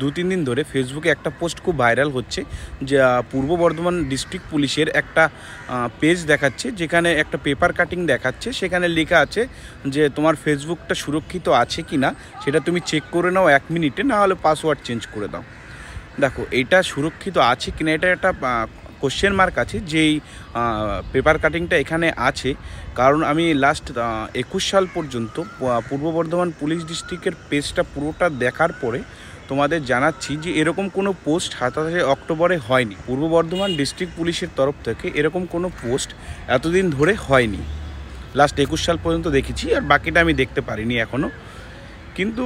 2-3 দিন ধরে ফেসবুকে একটা পোস্ট খুব ভাইরাল হচ্ছে, যা পূর্ব বর্ধমান ডিস্ট্রিক্ট পুলিশের একটা পেজ দেখাচ্ছে, যেখানে একটা পেপার কাটিং দেখাচ্ছে। সেখানে লেখা আছে যে তোমার ফেসবুকটা সুরক্ষিত আছে কি না সেটা তুমি চেক করে নাও 1 মিনিটে, না হলে পাসওয়ার্ড চেঞ্জ করে দাও। দেখো, এটা সুরক্ষিত আছে কিনা এটা একটা কোশ্চেন মার্ক আছে যেই পেপার কাটিংটা এখানে আছে। কারণ আমি লাস্ট 21 সাল পর্যন্ত পূর্ব বর্ধমান পুলিশ ডিস্ট্রিক্টের পেজটা পুরোটা দেখার পরে তোমাদের জানাচ্ছি যে এরকম কোনো পোস্ট 27 অক্টোবরে হয়নি। পূর্ব বর্ধমান ডিস্ট্রিক্ট পুলিশের তরফ থেকে এরকম কোনো পোস্ট এতদিন ধরে হয়নি। লাস্ট 21 সাল পর্যন্ত দেখেছি, আর বাকিটা আমি দেখতে পারিনি এখনও। কিন্তু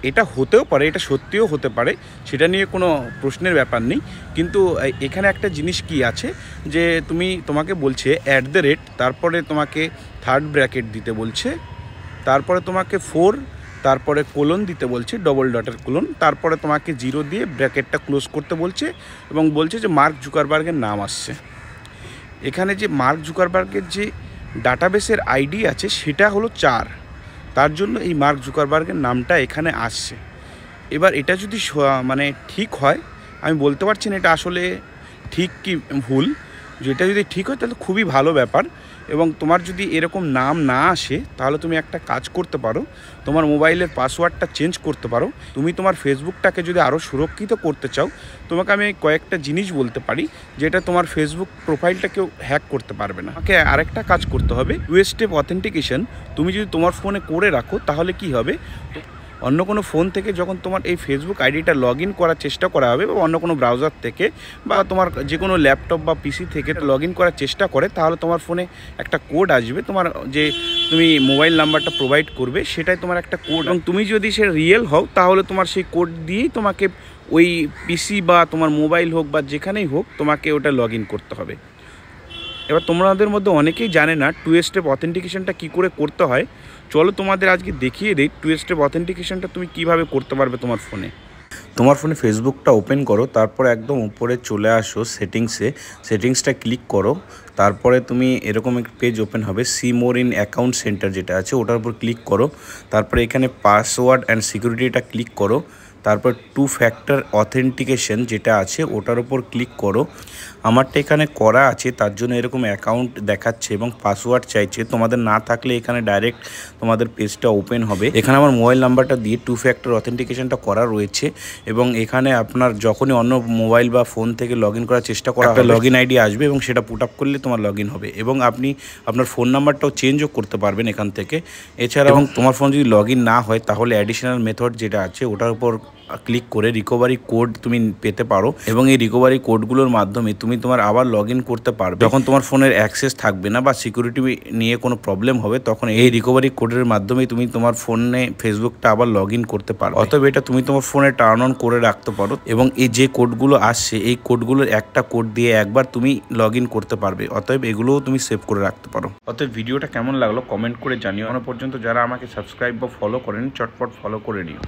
এটা হতেও পারে, এটা সত্যিও হতে পারে, সেটা নিয়ে কোনো প্রশ্নের ব্যাপার নেই। কিন্তু এখানে একটা জিনিস কি আছে যে তোমাকে বলছে @ তারপরে তোমাকে 3rd ব্র্যাকেট দিতে বলছে, তারপরে তোমাকে 4, তারপরে কোলন দিতে বলছে, ডবল ডটের কোলন, তারপরে তোমাকে 0 দিয়ে ব্র্যাকেটটা ক্লোজ করতে বলছে এবং বলছে যে মার্ক জুকারবার্গের নাম আসছে। এখানে যে মার্ক জুকারবার্গের যে ডাটাবেসের আইডি আছে সেটা হলো 4, তার জন্য এই মার্ক জুকারবার্গের নামটা এখানে আসছে। এবার এটা যদি মানে ঠিক হয়, আমি বলতে পারছি না এটা আসলে ঠিক কি ভুল। যেটা যদি ঠিক হয় তাহলে খুবই ভালো ব্যাপার। এবং তোমার যদি এরকম নাম না আসে তাহলে তুমি একটা কাজ করতে পারো, তোমার মোবাইলের পাসওয়ার্ডটা চেঞ্জ করতে পারো। তুমি তোমার ফেসবুকটাকে যদি আরও সুরক্ষিত করতে চাও, তোমাকে আমি কয়েকটা জিনিস বলতে পারি যেটা তোমার ফেসবুক প্রোফাইলটা কেউ হ্যাক করতে পারবে না। আমাকে আরেকটা কাজ করতে হবে, 2 স্টেপ অথেন্টিকেশন তুমি যদি তোমার ফোনে করে রাখো তাহলে কি হবে, অন্য কোনো ফোন থেকে যখন তোমার এই ফেসবুক আইডিটা লগ ইন করার চেষ্টা করা হবে, বা অন্য কোনো ব্রাউজার থেকে বা তোমার যে কোনো ল্যাপটপ বা পিসি থেকে লগ ইন করার চেষ্টা করে, তাহলে তোমার ফোনে একটা কোড আসবে। তোমার যে তুমি মোবাইল নাম্বারটা প্রোভাইড করবে সেটাই তোমার একটা কোড, এবং তুমি যদি সে রিয়েল হও তাহলে তোমার সেই কোড দিয়েই তোমাকে ওই পিসি বা তোমার মোবাইল হোক বা যেখানেই হোক তোমাকে ওটা লগ ইন করতে হবে। এবার তোমাদের মধ্যে অনেকেই জানে না 2 স্টেপ অথেন্টিকেশনটা কী করে করতে হয়। চলো তোমাদের আজকে দেখিয়ে দিই 2 স্টেপ অথেন্টিকেশনটা তুমি কিভাবে করতে পারবে তোমার ফোনে। তোমার ফোনে ফেসবুকটা ওপেন করো, তারপরে একদম উপরে চলে আসো সেটিংসটা ক্লিক করো। তারপরে তুমি এরকম একটা পেজ ওপেন হবে, see more in account centre যেটা আছে ওটার উপর ক্লিক করো। তারপরে এখানে পাসওয়ার্ড অ্যান্ড সিকিউরিটিটা ক্লিক করো। তারপর 2 ফ্যাক্টর অথেন্টিকেশন যেটা আছে ওটার উপর ক্লিক করো। আমারটা এখানে করা আছে, তার জন্য এরকম অ্যাকাউন্ট দেখাচ্ছে এবং পাসওয়ার্ড চাইছে। তোমাদের না থাকলে এখানে ডাইরেক্ট তোমাদের পেজটা ওপেন হবে। এখানে আমার মোবাইল নাম্বারটা দিয়ে 2 ফ্যাক্টর অথেন্টিকেশনটা করা রয়েছে, এবং এখানে আপনার যখনই অন্য মোবাইল বা ফোন থেকে লগ ইন করার চেষ্টা করা হবে, লগ ইন আইডি আসবে এবং সেটা পুট আপ করলে তোমার লগ ইন হবে। এবং আপনি আপনার ফোন নাম্বারটাও চেঞ্জও করতে পারবেন এখান থেকে। এছাড়া এবং তোমার ফোন যদি লগ ইন না হয় তাহলে অ্যাডিশনাল মেথড যেটা আছে ওটার উপর ক্লিক করে রিকভারি কোড তুমি পেতে পারো, এবং এই রিকভারি কোডগুলোর মাধ্যমে তুমি তোমার আবার লগ ইন করতে পারবে। যখন তোমার ফোনের অ্যাক্সেস থাকবে না বা সিকিউরিটি নিয়ে কোনো প্রবলেম হবে, তখন এই রিকভারি কোডের মাধ্যমে তুমি তোমার ফোনে ফেসবুকটা আবার লগ ইন করতে পারো। অতএব এটা তুমি তোমার ফোনে টার্ন অন করে রাখতে পারো, এবং এই যে কোডগুলো আসছে এই কোডগুলোর একটা কোড দিয়ে একবার তুমি লগ ইন করতে পারবে। অতএব এগুলোও তুমি সেভ করে রাখতে পারো। অতএব ভিডিওটা কেমন লাগলো কমেন্ট করে জানিও। এখনো পর্যন্ত যারা আমাকে সাবস্ক্রাইব বা ফলো করেন চটপট ফলো করে নিও।